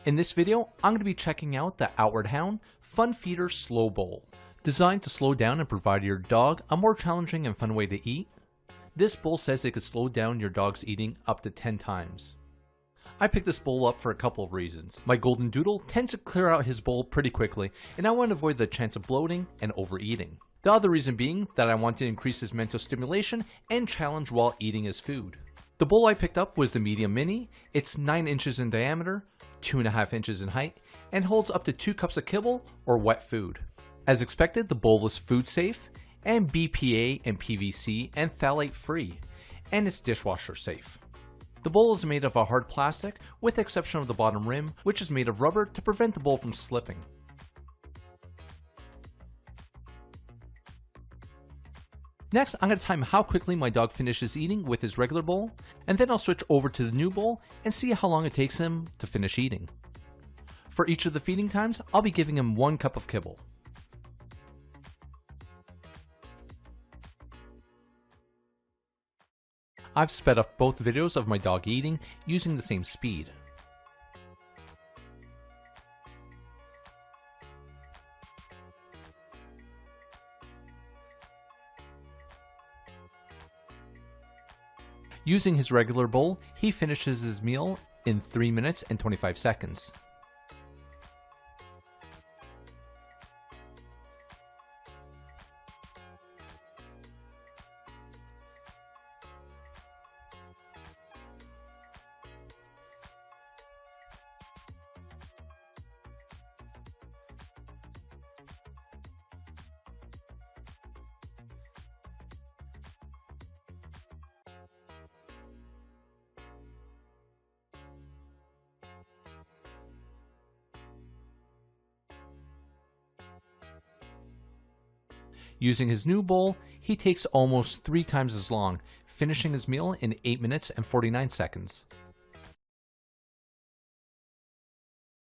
In this video, I'm going to be checking out the Outward Hound Fun Feeder Slow Bowl. Designed to slow down and provide your dog a more challenging and fun way to eat, this bowl says it could slow down your dog's eating up to 10 times. I picked this bowl up for a couple of reasons. My golden doodle tends to clear out his bowl pretty quickly, and I want to avoid the chance of bloating and overeating. The other reason being that I want to increase his mental stimulation and challenge while eating his food. The bowl I picked up was the medium mini. It's 9 inches in diameter, 2.5 inches in height, and holds up to 2 cups of kibble or wet food. As expected, the bowl is food safe and BPA and PVC and phthalate free, and it's dishwasher safe. The bowl is made of a hard plastic with the exception of the bottom rim, which is made of rubber to prevent the bowl from slipping. Next, I'm going to time how quickly my dog finishes eating with his regular bowl, and then I'll switch over to the new bowl and see how long it takes him to finish eating. For each of the feeding times, I'll be giving him 1 cup of kibble. I've sped up both videos of my dog eating using the same speed. Using his regular bowl, he finishes his meal in 3 minutes and 25 seconds. Using his new bowl, he takes almost 3 times as long, finishing his meal in 8 minutes and 49 seconds.